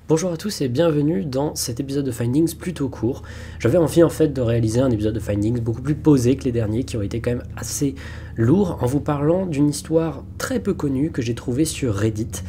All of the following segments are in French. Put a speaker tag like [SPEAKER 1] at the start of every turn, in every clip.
[SPEAKER 1] Bonjour à tous et bienvenue dans cet épisode de Findings plutôt court. J'avais envie en fait de réaliser un épisode de Findings beaucoup plus posé que les derniers qui ont été quand même assez lourds en vous parlant d'une histoire très peu connue que j'ai trouvée sur Reddit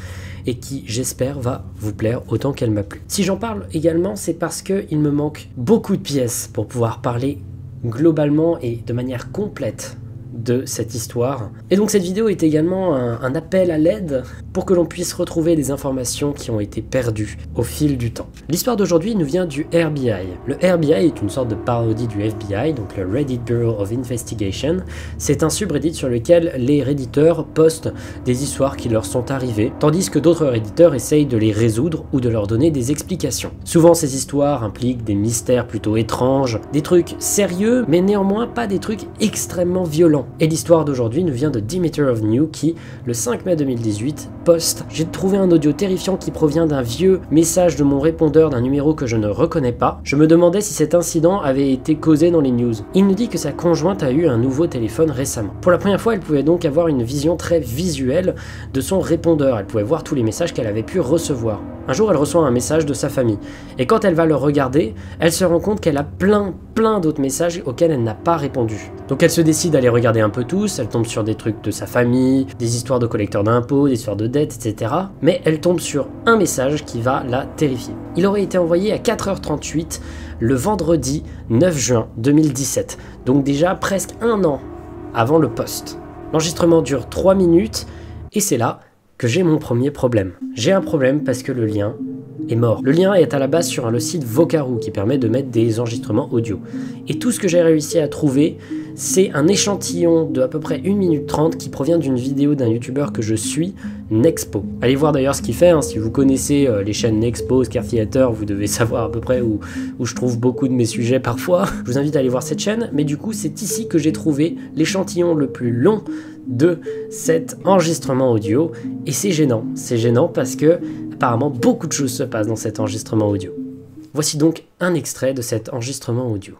[SPEAKER 1] et qui j'espère va vous plaire autant qu'elle m'a plu. Si j'en parle également c'est parce qu'il me manque beaucoup de pièces pour pouvoir parler globalement et de manière complète de cette histoire. Et donc cette vidéo est également un appel à l'aide pour que l'on puisse retrouver des informations qui ont été perdues au fil du temps. L'histoire d'aujourd'hui nous vient du RBI. Le RBI est une sorte de parodie du FBI, donc le Reddit Bureau of Investigation. C'est un subreddit sur lequel les redditeurs postent des histoires qui leur sont arrivées, tandis que d'autres redditeurs essayent de les résoudre ou de leur donner des explications. Souvent ces histoires impliquent des mystères plutôt étranges, des trucs sérieux, mais néanmoins pas des trucs extrêmement violents. Et l'histoire d'aujourd'hui nous vient de Dimeter of New qui, le 5 mai 2018, poste « J'ai trouvé un audio terrifiant qui provient d'un vieux message de mon répondeur d'un numéro que je ne reconnais pas. Je me demandais si cet incident avait été causé dans les news. Il nous dit que sa conjointe a eu un nouveau téléphone récemment. Pour la première fois, elle pouvait donc avoir une vision très visuelle de son répondeur. Elle pouvait voir tous les messages qu'elle avait pu recevoir. Un jour, elle reçoit un message de sa famille. Et quand elle va le regarder, elle se rend compte qu'elle a plein d'autres messages auxquels elle n'a pas répondu. Donc elle se décide à les regarder un peu tous, elle tombe sur des trucs de sa famille, des histoires de collecteurs d'impôts, des histoires de dettes, etc. Mais elle tombe sur un message qui va la terrifier. Il aurait été envoyé à 4h38 le vendredi 9 juin 2017, donc déjà presque un an avant le post. L'enregistrement dure 3 minutes et c'est là que j'ai mon premier problème. J'ai un problème parce que le lien est mort. Le lien est à la base sur le site Vocaroo qui permet de mettre des enregistrements audio. Et tout ce que j'ai réussi à trouver, c'est un échantillon de à peu près 1 minute 30 qui provient d'une vidéo d'un youtubeur que je suis, Nexpo. Allez voir d'ailleurs ce qu'il fait, hein. Si vous connaissez les chaînes Nexpo, Scare Theater, vous devez savoir à peu près où je trouve beaucoup de mes sujets parfois. Je vous invite à aller voir cette chaîne, mais du coup c'est ici que j'ai trouvé l'échantillon le plus long de cet enregistrement audio, et c'est gênant parce que apparemment beaucoup de choses se passent dans cet enregistrement audio. Voici donc un extrait de cet enregistrement audio.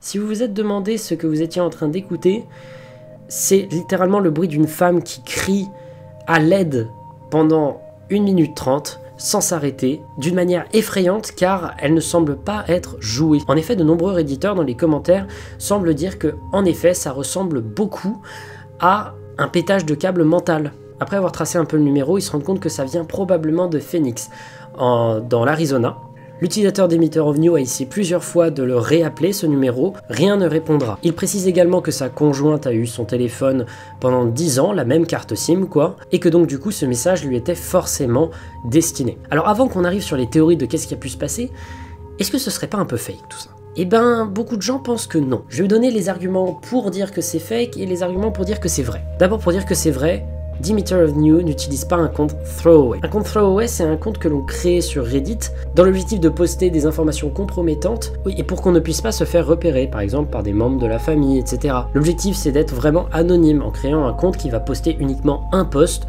[SPEAKER 1] Si vous vous êtes demandé ce que vous étiez en train d'écouter, c'est littéralement le bruit d'une femme qui crie à l'aide pendant 1 minute 30 sans s'arrêter, d'une manière effrayante car elle ne semble pas être jouée. En effet, de nombreux réditeurs dans les commentaires semblent dire que, en effet, ça ressemble beaucoup à un pétage de câble mental. Après avoir tracé un peu le numéro, ils se rendent compte que ça vient probablement de Phoenix, dans l'Arizona. L'utilisateur Dimeter of New a essayé plusieurs fois de le réappeler ce numéro, rien ne répondra. Il précise également que sa conjointe a eu son téléphone pendant 10 ans, la même carte SIM quoi, et que donc du coup ce message lui était forcément destiné. Alors avant qu'on arrive sur les théories de qu'est-ce qui a pu se passer, est-ce que ce serait pas un peu fake tout ça ? Eh ben, beaucoup de gens pensent que non. Je vais vous donner les arguments pour dire que c'est fake et les arguments pour dire que c'est vrai. D'abord pour dire que c'est vrai, Dimeter of New n'utilise pas un compte throwaway. Un compte throwaway, c'est un compte que l'on crée sur Reddit dans l'objectif de poster des informations compromettantes et pour qu'on ne puisse pas se faire repérer, par exemple par des membres de la famille, etc. L'objectif, c'est d'être vraiment anonyme en créant un compte qui va poster uniquement un post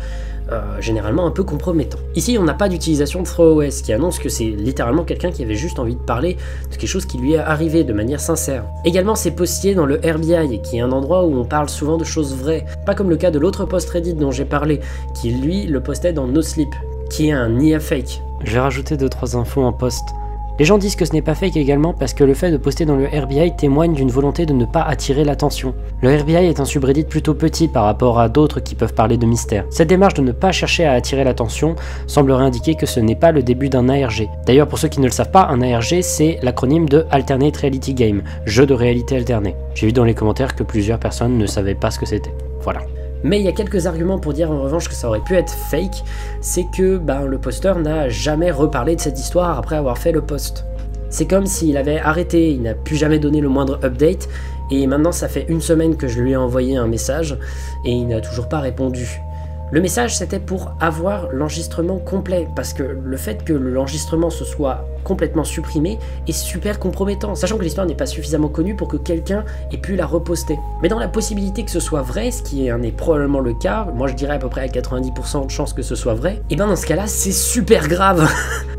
[SPEAKER 1] généralement un peu compromettants. Ici, on n'a pas d'utilisation de ThrowOS, qui annonce que c'est littéralement quelqu'un qui avait juste envie de parler de quelque chose qui lui est arrivé de manière sincère. Également, c'est posté dans le RBI, qui est un endroit où on parle souvent de choses vraies, pas comme le cas de l'autre post Reddit dont j'ai parlé, qui lui le postait dans NoSleep, qui est un IA fake.
[SPEAKER 2] Je vais rajouter 2-3 infos en post. Les gens disent que ce n'est pas fake également parce que le fait de poster dans le RBI témoigne d'une volonté de ne pas attirer l'attention. Le RBI est un subreddit plutôt petit par rapport à d'autres qui peuvent parler de mystère. Cette démarche de ne pas chercher à attirer l'attention semblerait indiquer que ce n'est pas le début d'un ARG. D'ailleurs, pour ceux qui ne le savent pas, un ARG c'est l'acronyme de Alternate Reality Game, jeu de réalité alternée. J'ai vu dans les commentaires que plusieurs personnes ne savaient pas ce que c'était. Voilà.
[SPEAKER 1] Mais il y a quelques arguments pour dire en revanche que ça aurait pu être fake, c'est que le posteur n'a jamais reparlé de cette histoire après avoir fait le post. C'est comme s'il avait arrêté, il n'a plus jamais donné le moindre update, et maintenant ça fait une semaine que je lui ai envoyé un message, et il n'a toujours pas répondu. Le message c'était pour avoir l'enregistrement complet, parce que le fait que l'enregistrement se soit complètement supprimé est super compromettant, sachant que l'histoire n'est pas suffisamment connue pour que quelqu'un ait pu la reposter. Mais dans la possibilité que ce soit vrai, ce qui est probablement le cas, moi je dirais à peu près à 90% de chances que ce soit vrai, et dans ce cas-là c'est super grave.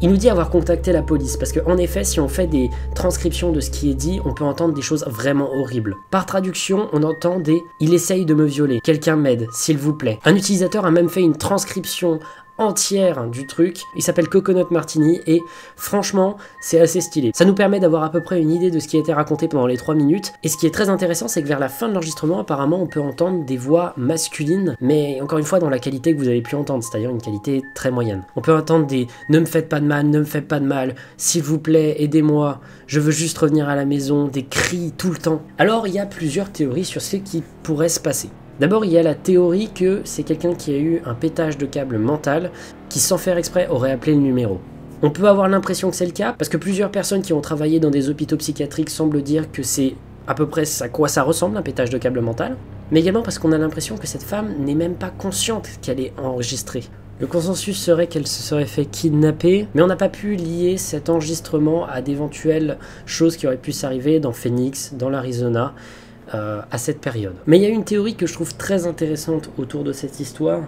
[SPEAKER 1] Il nous dit avoir contacté la police, parce qu'en effet si on fait des transcriptions de ce qui est dit, on peut entendre des choses vraiment horribles. Par traduction, on entend des « il essaye de me violer, quelqu'un m'aide, s'il vous plaît ». Un utilisateur a même fait une transcription entière du truc, il s'appelle Coconut Martini et franchement c'est assez stylé. Ça nous permet d'avoir à peu près une idée de ce qui a été raconté pendant les 3 minutes, et ce qui est très intéressant c'est que vers la fin de l'enregistrement apparemment on peut entendre des voix masculines, mais encore une fois dans la qualité que vous avez pu entendre, c'est-à-dire une qualité très moyenne. On peut entendre des « ne me faites pas de mal, ne me faites pas de mal, s'il vous plaît aidez-moi, je veux juste revenir à la maison », des cris tout le temps. Alors il y a plusieurs théories sur ce qui pourrait se passer. D'abord, il y a la théorie que c'est quelqu'un qui a eu un pétage de câble mental, qui sans faire exprès aurait appelé le numéro. On peut avoir l'impression que c'est le cas, parce que plusieurs personnes qui ont travaillé dans des hôpitaux psychiatriques semblent dire que c'est à peu près à quoi ça ressemble, un pétage de câble mental, mais également parce qu'on a l'impression que cette femme n'est même pas consciente qu'elle est enregistrée. Le consensus serait qu'elle se serait fait kidnapper, mais on n'a pas pu lier cet enregistrement à d'éventuelles choses qui auraient pu s'arriver dans Phoenix, dans l'Arizona, à cette période. Mais il y a une théorie que je trouve très intéressante autour de cette histoire,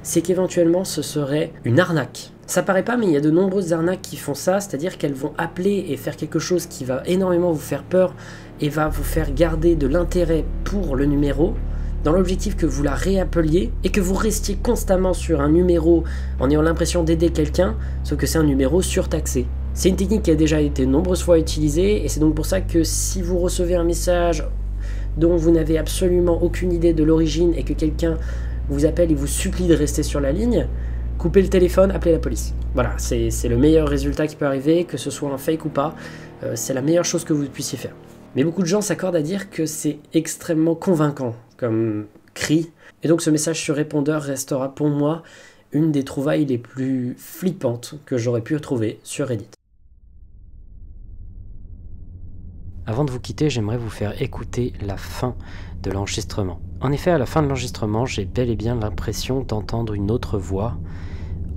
[SPEAKER 1] c'est qu'éventuellement ce serait une arnaque. Ça paraît pas, mais il y a de nombreuses arnaques qui font ça, c'est-à-dire qu'elles vont appeler et faire quelque chose qui va énormément vous faire peur et va vous faire garder de l'intérêt pour le numéro, dans l'objectif que vous la réappeliez et que vous restiez constamment sur un numéro en ayant l'impression d'aider quelqu'un, sauf que c'est un numéro surtaxé. C'est une technique qui a déjà été nombreuses fois utilisée, et c'est donc pour ça que si vous recevez un message dont vous n'avez absolument aucune idée de l'origine et que quelqu'un vous appelle et vous supplie de rester sur la ligne, coupez le téléphone, appelez la police. Voilà, c'est le meilleur résultat qui peut arriver, que ce soit un fake ou pas, c'est la meilleure chose que vous puissiez faire. Mais beaucoup de gens s'accordent à dire que c'est extrêmement convaincant comme cri, et donc ce message sur répondeur restera pour moi une des trouvailles les plus flippantes que j'aurais pu trouver sur Reddit.
[SPEAKER 2] Avant de vous quitter, j'aimerais vous faire écouter la fin de l'enregistrement. En effet, à la fin de l'enregistrement, j'ai bel et bien l'impression d'entendre une autre voix,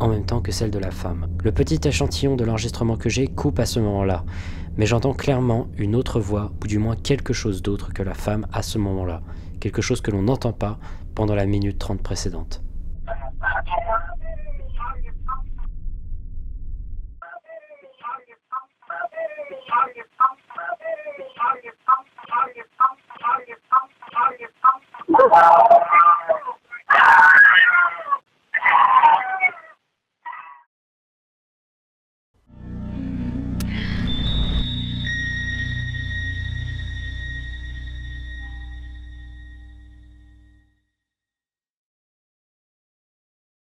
[SPEAKER 2] en même temps que celle de la femme. Le petit échantillon de l'enregistrement que j'ai coupe à ce moment-là, mais j'entends clairement une autre voix, ou du moins quelque chose d'autre que la femme à ce moment-là. Quelque chose que l'on n'entend pas pendant la minute 30 précédente.
[SPEAKER 3] Wow.